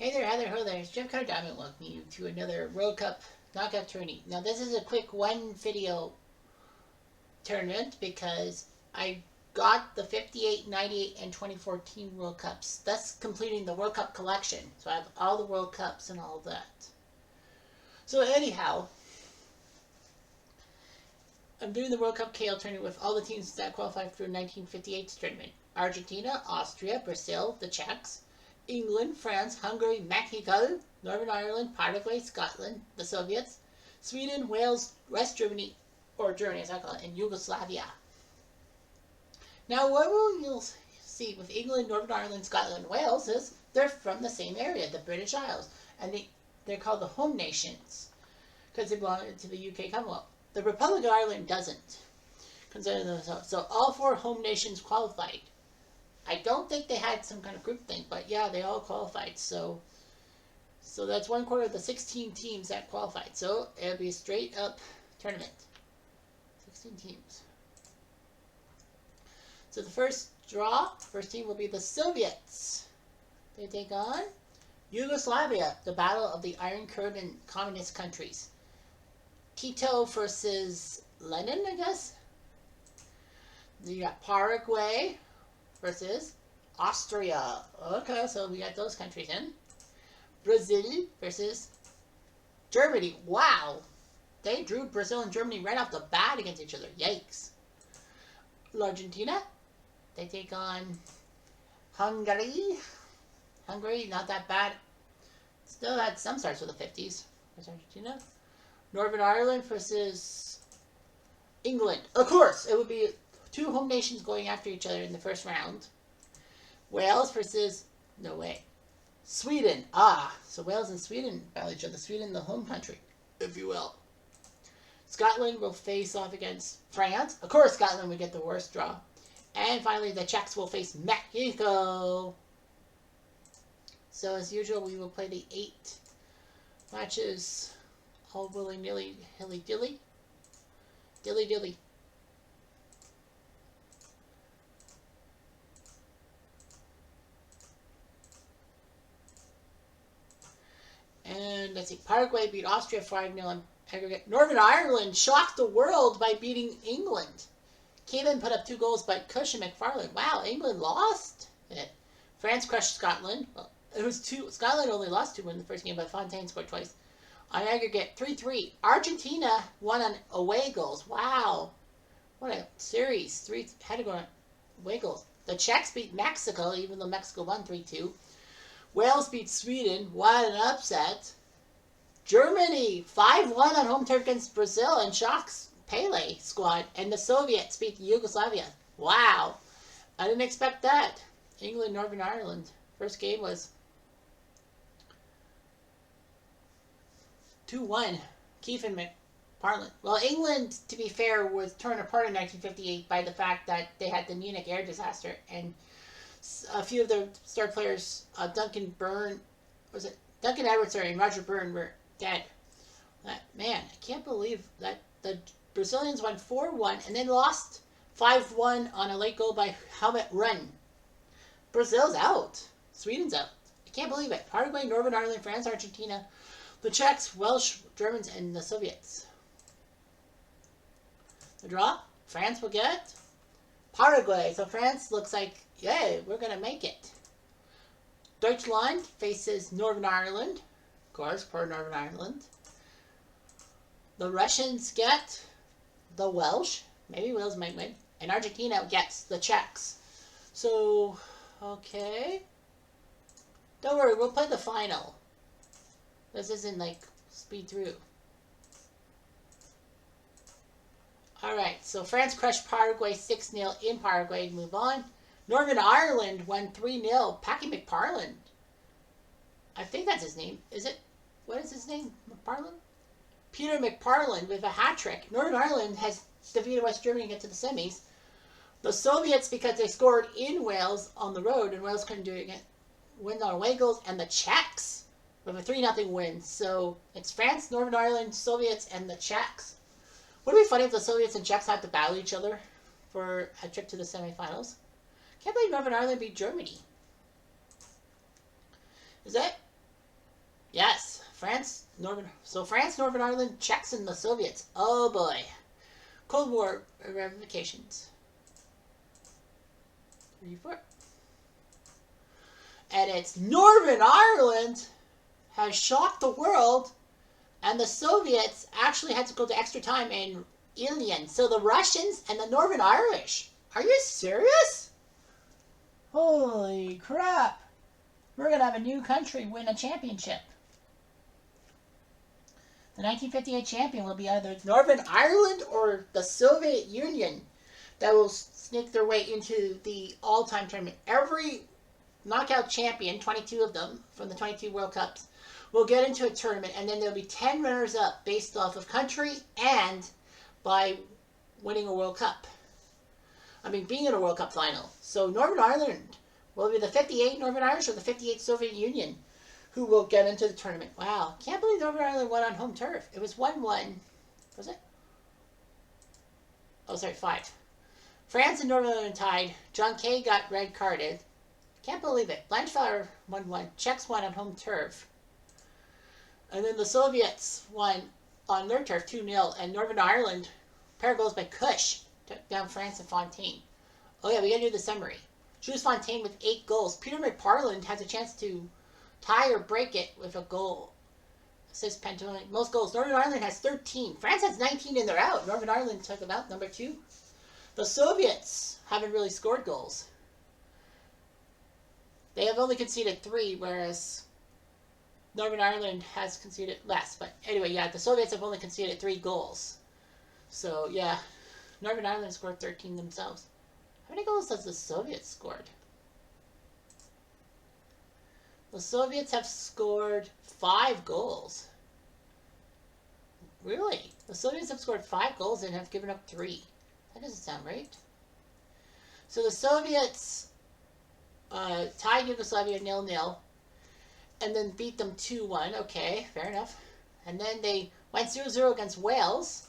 Hey there, ho there, it's Jeff Carter Diamond welcoming you to another World Cup knockout tourney. Now this is a quick one video tournament because I got the 58, 98, and 2014 World Cups, thus completing the World Cup collection. So I have all the World Cups and all of that. So anyhow, I'm doing the World Cup KL tournament with all the teams that qualified for 1958's tournament. Argentina, Austria, Brazil, the Czechs, England, France, Hungary, Mexico, Northern Ireland, Paraguay, Scotland, the Soviets, Sweden, Wales, West Germany, or Germany as I call it, and Yugoslavia. Now what you'll see with England, Northern Ireland, Scotland, and Wales is they're from the same area, the British Isles, and they're called the home nations because they belong to the UK Commonwealth. The Republic of Ireland doesn't consider themselves. So all four home nations qualified. I don't think they had some kind of group thing, but yeah, they all qualified. So that's 1/4 of the 16 teams that qualified. So it'll be a straight up tournament. 16 teams. So the first team will be the Soviets. They take on Yugoslavia, the Battle of the Iron Curtain communist countries. Tito versus Lenin, I guess. You got Paraguay versus Austria. Okay, so we got those countries in. Brazil versus Germany. Wow. They drew Brazil and Germany right off the bat against each other. Yikes. Argentina. They take on Hungary. Hungary, not that bad. Still had some starts with the 50s. There's Argentina. Northern Ireland versus England. Of course, it would be two home nations going after each other in the first round. Wales versus, no way, Sweden. So Wales and Sweden battle each other. Sweden, the home country, if you will. Scotland will face off against France. Of course, Scotland would get the worst draw. And finally, the Czechs will face Mexico. So as usual, we will play the 8 matches all willy-nilly, hilly-dilly. Dilly-dilly. And let's see, Paraguay beat Austria 5-0 on aggregate. Northern Ireland shocked the world by beating England. Kevin put up 2 goals by Cush and McFarland. Wow, England lost it. France crushed Scotland. Well, it was 2. Scotland only lost 2 in the first game, but Fontaine scored twice. On aggregate, 3-3. Argentina won on away goals. Wow. What a series. 3 had to go on away goals. The Czechs beat Mexico, even though Mexico won 3-2. Wales beat Sweden. What an upset. Germany, 5-1 on home turf against Brazil and shocks Pele squad. And the Soviets beat Yugoslavia. Wow. I didn't expect that. England, Northern Ireland. First game was 2-1. Keefe and McFarland. Well, England, to be fair, was torn apart in 1958 by the fact that they had the Munich air disaster, and a few of the star players, Duncan Edwards, and Roger Byrne were dead. Man, I can't believe that the Brazilians won 4-1 and then lost 5-1 on a late goal by Helmut Run. Brazil's out. Sweden's out. I can't believe it. Paraguay, Northern Ireland, France, Argentina, the Czechs, Welsh, Germans, and the Soviets. The draw, France will get Paraguay. So France looks like, yay, we're going to make it. Deutschland faces Northern Ireland. Of course, poor Northern Ireland. The Russians get the Welsh. Maybe Wales might win. And Argentina gets the Czechs. So, okay. Don't worry, we'll play the final. This isn't like speed through. Alright, so France crushed Paraguay 6-0 in Paraguay to move on. Northern Ireland won 3-0. Packy McFarland. I think that's his name. Is it? What is his name? McFarland? Peter McFarland with a hat-trick. Northern Ireland has defeated West Germany to get to the semis. The Soviets, because they scored in Wales on the road, and Wales couldn't do it again, win on away goals. And the Czechs with a 3-0 win. So it's France, Northern Ireland, Soviets, and the Czechs. Would it be funny if the Soviets and Czechs had to battle each other for a trip to the semifinals? Can't believe Northern Ireland beat Germany. Is that France, Northern Ireland, Czechs, and the Soviets. Oh boy. Cold War ramifications. 3, 4. And it's Northern Ireland has shocked the world, and the Soviets actually had to go to extra time in Ilion. So the Russians and the Northern Irish. Are you serious? Holy crap. We're going to have a new country win a championship. The 1958 champion will be either Northern Ireland or the Soviet Union that will sneak their way into the all-time tournament. Every knockout champion, 22 of them from the 22 World Cups, will get into a tournament, and then there'll be 10 runners-up based off of country and by winning a World Cup. I mean, being in a World Cup final. So Northern Ireland will be the 58 Northern Irish or the 58 Soviet Union who will get into the tournament. Wow. Can't believe Northern Ireland won on home turf. It was 1-1. Was it? Oh, sorry, 5. France and Northern Ireland tied. John Kay got red carded. Can't believe it. Blanchflower 1-1. Czechs won on home turf. And then the Soviets won on their turf 2-0. And Northern Ireland, pair of goals by Cush, took down France and Fontaine. Oh yeah, we gotta do the summary. Jules Fontaine with 8 goals. Peter McParland has a chance to tie or break it with a goal. Assist Pantone. Most goals. Northern Ireland has 13. France has 19 and they're out. Northern Ireland took them out, number 2. The Soviets haven't really scored goals. They have only conceded 3, whereas Northern Ireland has conceded less. But anyway, yeah, the Soviets have only conceded 3 goals. So, yeah, Northern Ireland scored 13 themselves. How many goals has the Soviets scored? The Soviets have scored 5 goals. Really? The Soviets have scored 5 goals and have given up 3. That doesn't sound right. So the Soviets tied Yugoslavia 0-0 and then beat them 2-1. Okay, fair enough. And then they went 0-0 against Wales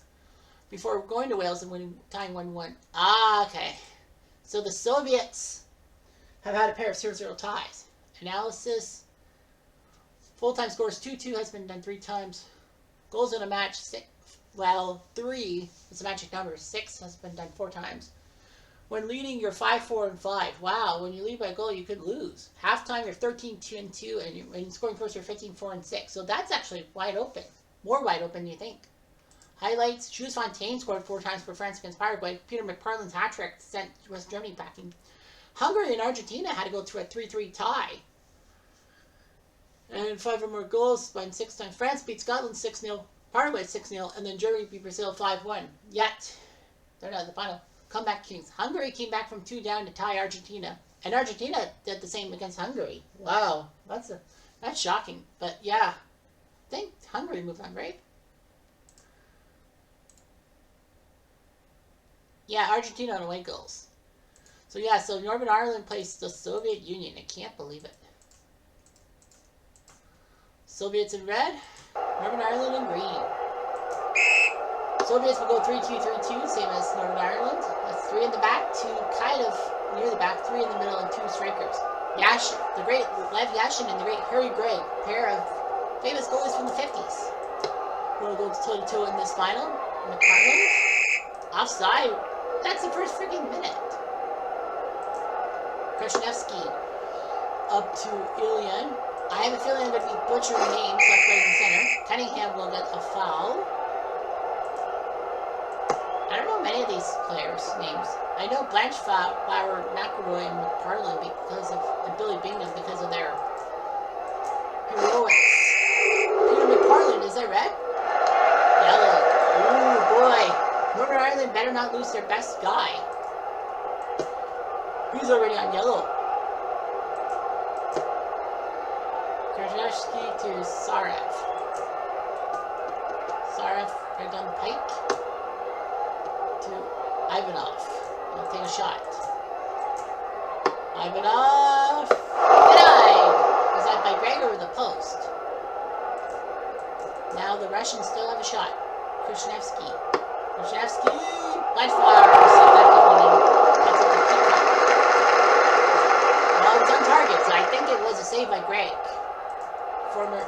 before going to Wales and tying 1-1. Ah, okay. So the Soviets have had a pair of 0-0 ties. Analysis. Full-time scores 2-2 has been done 3 times. Goals in a match 6. Well, 3 is a magic number. 6 has been done 4 times. When leading, you're 5-4-5. Wow, when you lead by a goal, you could lose. Halftime, you're 13-2-2, and when scoring first, you're 15-4-6. So that's actually wide open. More wide open than you think. Highlights, Jules Fontaine scored 4 times for France against Paraguay. Peter McParland's hat-trick sent West Germany packing. Hungary and Argentina had to go to a 3-3 tie. And 5 or more goals by 6 times. France beat Scotland 6-0, Paraguay 6-0, and then Germany beat Brazil 5-1. Yet, they're not in the final. Comeback kings. Hungary came back from 2 down to tie Argentina. And Argentina did the same against Hungary. Wow, that's shocking. But yeah, I think Hungary moved on, right? Yeah, Argentina on away goals. So yeah, so Northern Ireland plays the Soviet Union. I can't believe it. Soviets in red, Northern Ireland in green. Soviets will go 3-2-3-2, same as Northern Ireland. That's 3 in the back, 2 kind of near the back, 3 in the middle, and 2 strikers. Yashin, the great Lev Yashin and the great Harry Gray, pair of famous goalies from the 50s. Who will go toe-to-toe in this final. McParland, offside. That's the first freaking minute. Krasnevsky up to Ilion. I have a feeling I'm going to be butchering names left, right, and center. Cunningham will get a foul. I don't know many of these players' names. I know Blanchflower, McElroy, and McParland and Billy Bingham because of their heroics. Peter McParland, is that red? Yellow. Ooh, boy. Northern Ireland better not lose their best guy. He's already on yellow. Krasnevsky to Sarev. Sarev right down the pike to Ivanov. He'll take a shot. Ivanov! Denied! Was that by Gregor or the post? Now the Russians still have a shot. Krasnevsky. Blanchflower received that one and gets it to Peacock. Well, it's on target, so I think it was a save by Greg. Former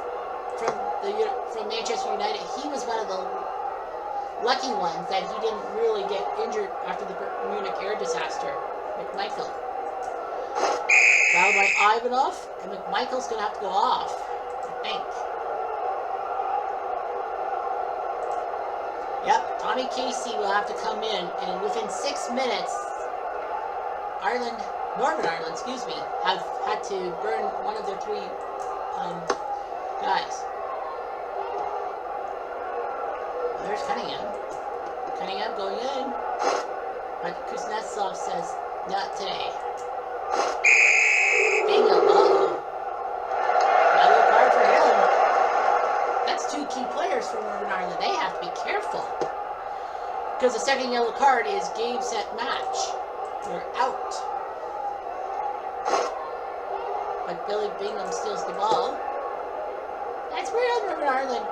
from Manchester United, he was one of the lucky ones that he didn't really get injured after the Munich air disaster. McMichael. Fouled by Ivanov, and McMichael's going to have to go off, I think. Yep, Tommy Casey will have to come in, and within 6 minutes, Northern Ireland, have had to burn one of their 3 guys. There's Cunningham. Cunningham going in, but Kuznetsov says, not today. Bingham, yellow card for him. That's 2 key players for Northern Ireland. They have to be careful. Because the second yellow card is game, set, match. They're out. But Billy Bingham steals the ball. That's real, Northern Ireland.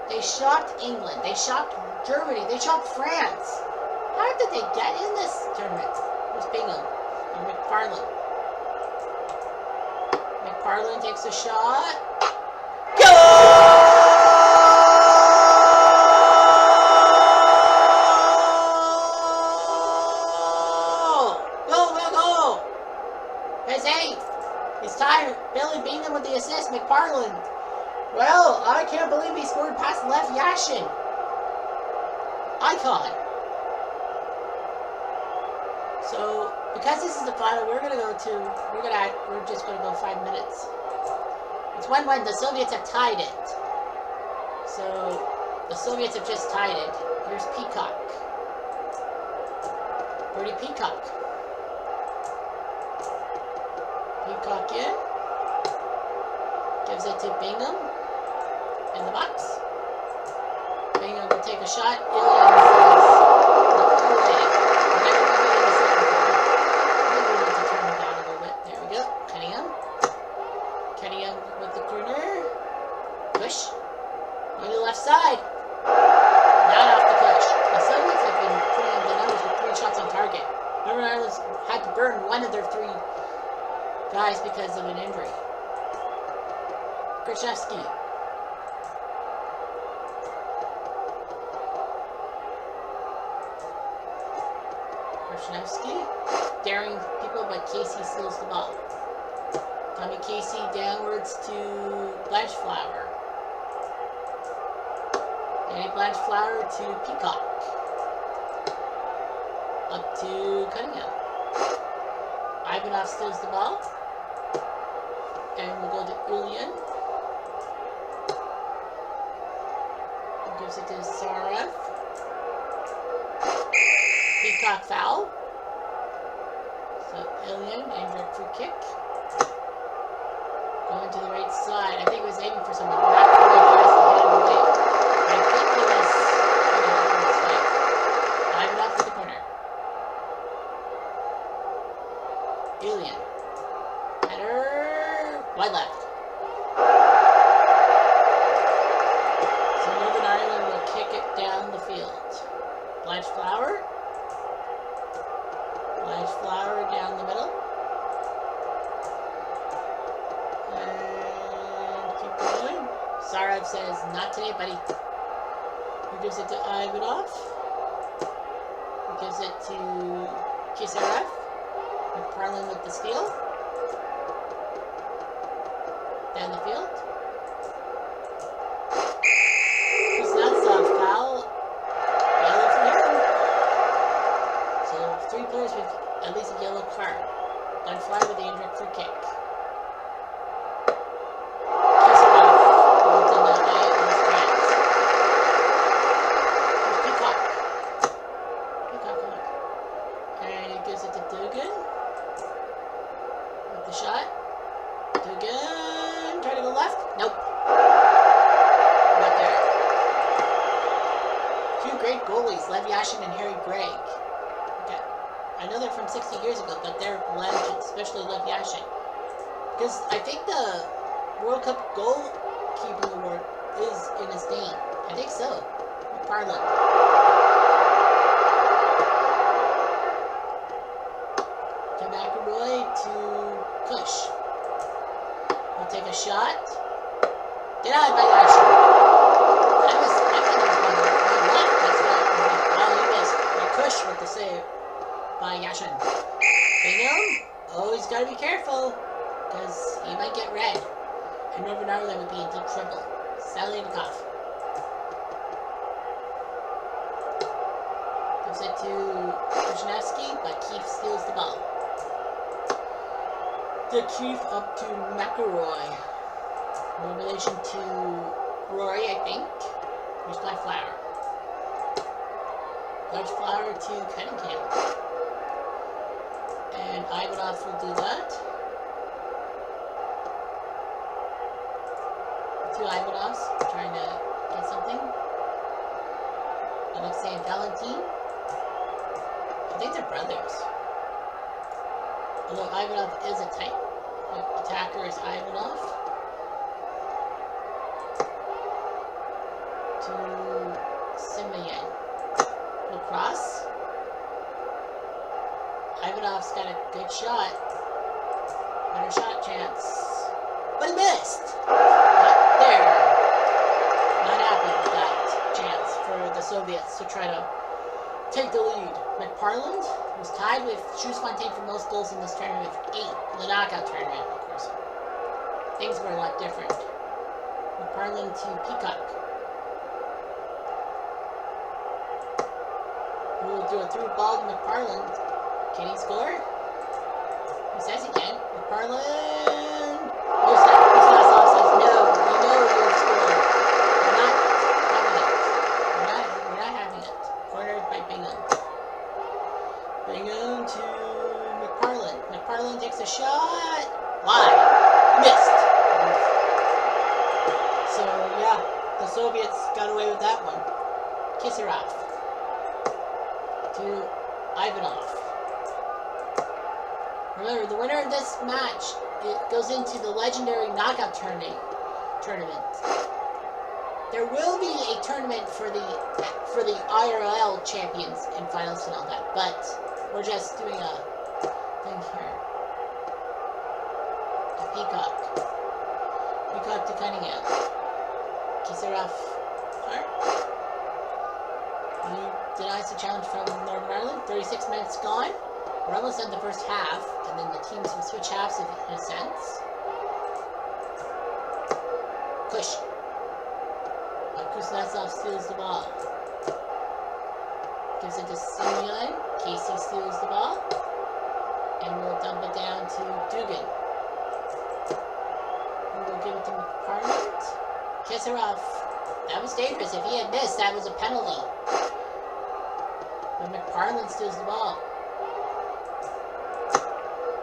They shocked England. They shocked Germany. They shocked France. How did they get in this tournament? Here's Bingham and McFarlane. McFarlane takes a shot. Goal! Go! His 8th. It's time. Billy Bingham with the assist. McFarlane. Well, I can't believe he scored past Lev Yashin. Icon. So, because this is the final, we're just gonna go 5 minutes. It's 1-1. The Soviets have tied it. So, the Soviets have just tied it. Here's Peacock. Birdie Peacock. Peacock in. Gives it to Bingham. In the box. Bingham will take a shot. Ilian says, no way. Never really in the second quarter. Maybe we need to turn it down a little bit. There we go. Cunningham. Cunningham with the corner. Push. On the left side. Not off the push. The Soviets have been putting up the numbers with 3 shots on target. Northern Ireland had to burn one of their 3 guys because of an injury. Krzyzewski. Daring people, but Casey steals the ball. Tommy Casey downwards to Blanchflower. Danny Blanchflower to Peacock. Up to Cunningham. Ivanov steals the ball. And we'll go to Ilian. He gives it to Zarev. Peacock foul. So Ilian, indirect free kick. Going to the right side. I think he was aiming for someone. Not really fast to hit him away. I think he was going to help him his life. Ivanov for the corner. Ilian. Header. Wide left. So Northern Ireland will kick it down the field. Blanchflower. Blanchflower down the middle. And keep going. Zarev says, not today, buddy. He gives it to Ivanov. He gives it to Kisarev. McFarlane with the steal. Down the field. Kuznetsov foul. Yellow for him. So 3 players with at least a yellow card. Blanchflower with the indirect free kick. Kisarev will deny his rights. Peacock. Peacock on. And he gives it to Dugan. With the shot. Dugan. Try to go left. Nope. Not there. 2 great goalies, Lev Yashin and Harry Gregg. Okay. I know they're from 60 years ago, but they're legends, especially Lev Yashin. Because I think the World Cup goalkeeping award is in his name. I think so. McFarlane. To McElroy to Kush. He'll take a shot. Denied by Yashin. I thought it was going left. That's what. Oh, he missed. Kush with the save by Yashin. Bingham. Oh, he's got to be careful because he might get red. And Northern Ireland would be in deep trouble. Salinikov. Gives it to Kushnevsky, but Keefe steals the ball. The Keefe up to McElroy. In relation to Rory, I think. Here's my flower. Large flower to Cunningham. And Ivanov will do that. Two Ivanovs trying to get something. Alexei and Valentine. I think they're brothers. Although Ivanov is a type. Attacker is Ivanov. To Simeon. Lacrosse. Ivanov's got a good shot. Better shot chance. But he missed! Not there. Not happy with that chance for the Soviets to try to take the lead. McParland was tied with Shoes-Fontaine for most goals in this tournament with 8. The knockout tournament, of course. Things were a lot different. McParland to Peacock. Who will do a through ball to McParland. Can he score? He says he can. McParland! Kuznetsov says no. We know you'll score. We're not having it. We're not having it. Cornered by Bingham. Bingham to McParland. McParland takes a shot. Wide. Missed. So, yeah, the Soviets got away with that one. Kisarov to Ivanov. Remember, the winner of this match, it goes into the legendary knockout tournament. There will be a tournament for the IRL champions and finals and all that, but we're just doing a thing here. To Peacock. Peacock to Cunningham. Kisarov. He denies the challenge from Northern Ireland. 36 minutes gone. We're almost done the first half, and then the teams will switch halves in a sense. Push. Kuznetsov steals the ball. Gives it to Simeon. Casey steals the ball. And we'll dump it down to Dugan. And we'll give it to McParland. Kisarov. That was dangerous. If he had missed, that was a penalty. But McParland steals the ball.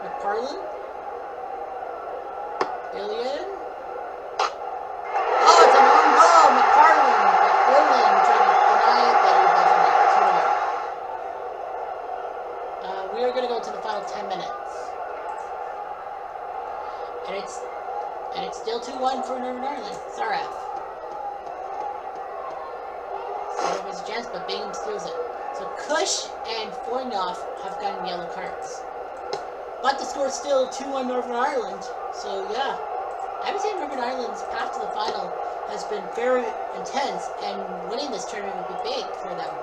McParland? Ilian? Oh, it's a long goal! McParland! But Ilian tried to deny it, but he doesn't. 2-1. We are going to go to the final 10 minutes. And it's still 2-1 for Northern Ireland. Zarev. Zarev has a chance, but Bingham steals it. So Kush and Foynov have gotten yellow cards. But the score is still 2-1 Northern Ireland. So yeah, I would say Northern Ireland's path to the final has been very intense, and winning this tournament would be big for them.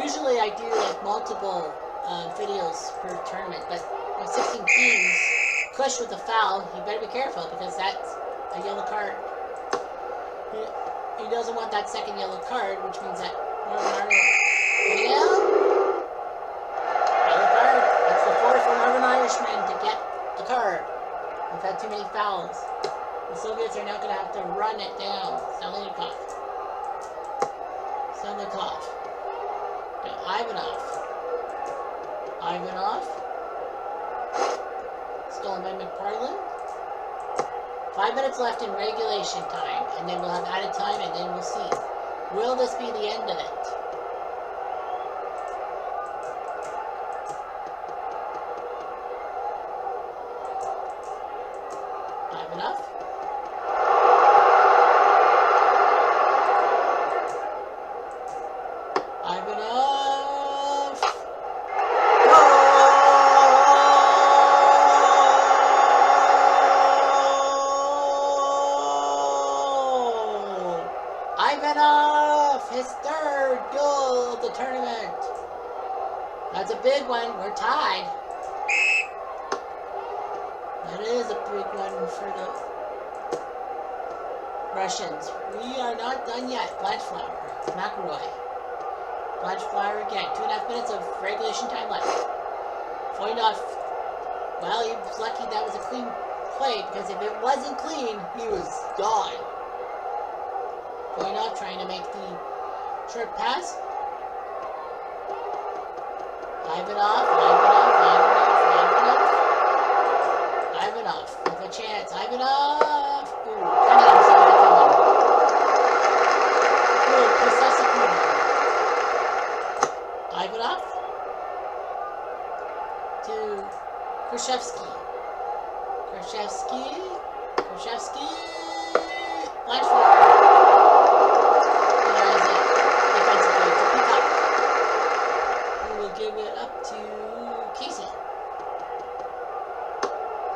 Usually I do like multiple videos per tournament, but with 16 teams, Kush with a foul, you better be careful because that's a yellow card. He doesn't want that second yellow card, which means that Northern Ireland. Yeah. Yellow card. That's the fourth for Northern Irishmen to get a card. We've had too many fouls. The Soviets are now going to have to run it down. Salinikov. To Ivanov. Stolen by McParland. 5 minutes left in regulation time, and then we'll have added time, and then we'll see. Will this be the end of it? Ivanov. Goal! That's a big one. We're tied. That is a big one for the Russians. We are not done yet. Blanchflower. McElroy. Blanchflower again. 2.5 minutes of regulation time left. Foynoff. Well, he was lucky that was a clean play, because if it wasn't clean, he was gone. Foynoff trying to make the short pass. Ivanov with a chance. Ivanov! Ooh, Cunningham saw that coming. Ooh, possessive corner. Ivanov to Krzyzewski. Blanchflower. There's it. Defensively to Peacock. Who will give it up to Casey.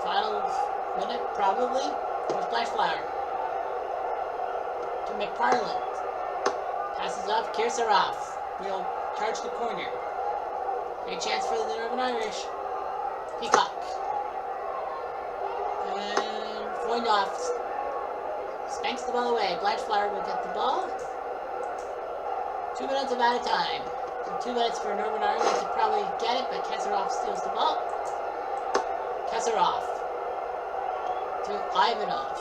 Final minute, probably. There's Blanchflower. To McParland. Passes off. Kirsarov will charge the corner. Great chance for the Northern Irish. Peacock. And Foynoff spanks the ball away. Blanchflower will get the ball. 2 minutes of out of time. So 2 minutes for Northern Ireland to probably get it, but Kesarov steals the ball. Kesarov to Ivanov.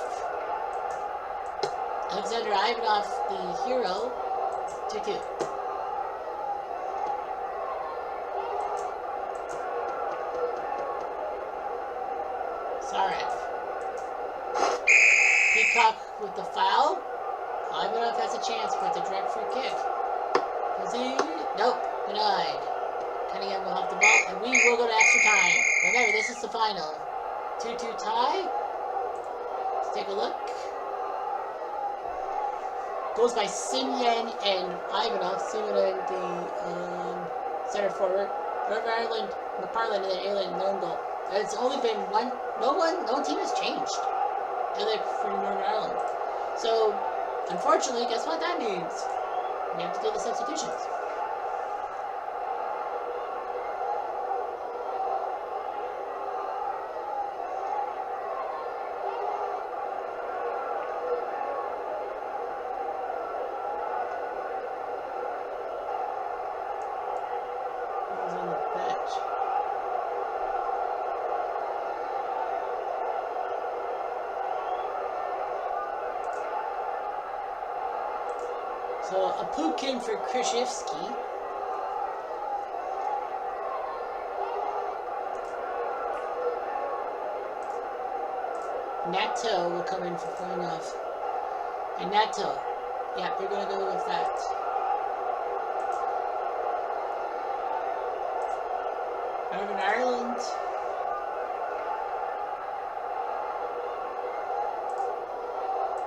Alexander Ivanov, the hero, 2-2. Sarev. Peacock with the foul. Ivanov has a chance, but it's a direct free kick. Does he? Nope. Denied. Cunningham will have the ball, and we will go to extra time. Remember, this is the final. 2-2 tie. Let's take a look. Goes by Simeon and Ivanov. Simeon, the center forward. Northern Ireland, McParland, and then Alien lone goal. It's only been one. No team has changed. Other for Northern Ireland. So, unfortunately, guess what that means? We have to do the substitutions. Who's on the bench? So, a Pukin for Krzyzewski. Nato will come in for Foynoff. And Nato. Yeah, they're going to go with that. Northern Ireland.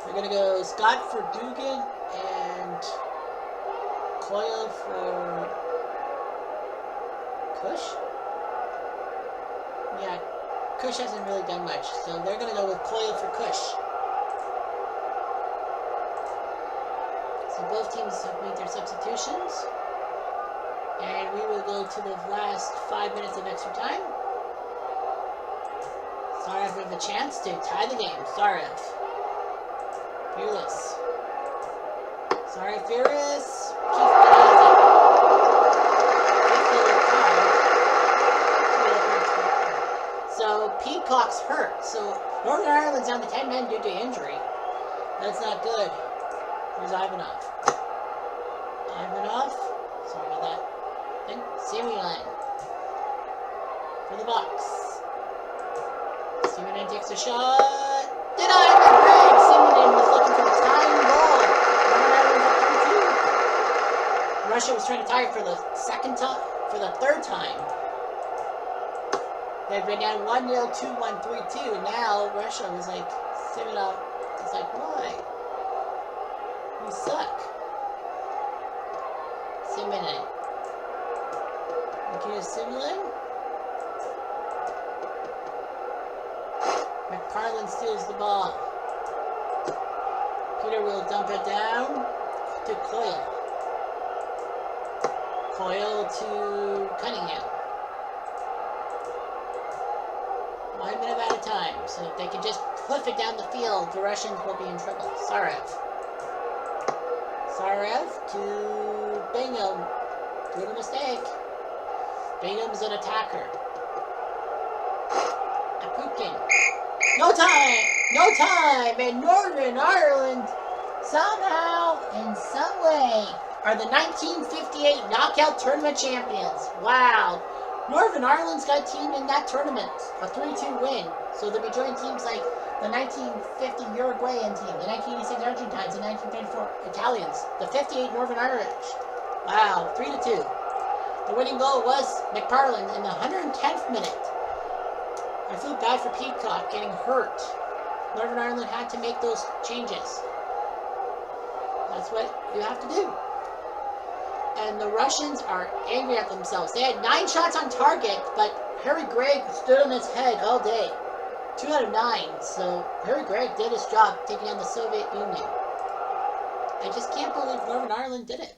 We're going to go Scott for Dugan and Coyle for Kush. Yeah, Kush hasn't really done much, so they're going to go with Coyle for Kush. So both teams have made their substitutions. And we will go to the last 5 minutes of extra time. Sarev with a chance to tie the game. Sarev. Fearless. Sorry, Fearless. Keith Benazzi. So, Peacock's hurt. So, Northern Ireland's down to 10 men due to injury. That's not good. Where's Ivanov? Ivanov. Sorry about that. Then, Simeon. For the box. Simeon takes a shot. Denied by Greg. Simeon was looking for the tying goal. Russia was trying to tie it for the third time. They've been down 1-0, 2-1, 3-2. Now Russia was like, Simonov. It's like, why? You suck. Simeon. Nikita Simeon. McParland steals the ball. Peter will dump it down to Coyle. Coyle to Cunningham. 1 minute at a time. So if they can just hoof it down the field, the Russians will be in trouble. Sarev. Sarev to Bingham. Doing a mistake. Bingham's an attacker. Apupkin. No time! No time! And Northern Ireland somehow, in some way, are the 1958 knockout tournament champions. Wow. Northern Ireland's got a team in that tournament. A 3-2 win. So they'll be joining teams like the 1950 Uruguayan team, the 1986 Argentines, the 1934 Italians, the 58 Northern Irish. Wow, 3-2. The winning goal was McParland in the 110th minute. I feel bad for Peacock getting hurt. Northern Ireland had to make those changes. That's what you have to do. And the Russians are angry at themselves. They had 9 shots on target, but Harry Gregg stood on his head all day. 2 out of 9. So Harry Gregg did his job taking down the Soviet Union. I just can't believe Northern Ireland did it.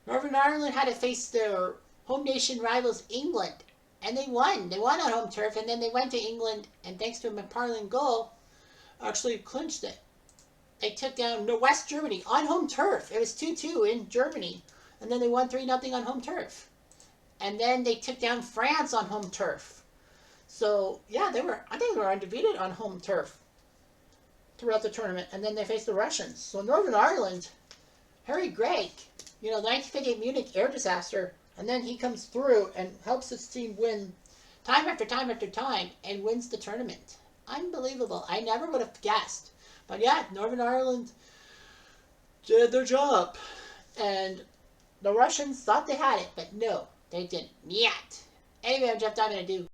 Northern Ireland had to face their home nation rivals England. And they won. They won on home turf, and then they went to England, and thanks to a McParland goal, actually clinched it. They took down West Germany on home turf. It was 2-2 in Germany, and then they won 3-0 on home turf. And then they took down France on home turf. So, yeah, I think they were undefeated on home turf throughout the tournament, and then they faced the Russians. So Northern Ireland, Harry Gregg, the 1958 Munich air disaster, and then he comes through and helps his team win time after time after time and wins the tournament. Unbelievable. I never would have guessed. But yeah, Northern Ireland did their job. And the Russians thought they had it, but no, they didn't yet. Anyway, I'm Jeff Diamond. I do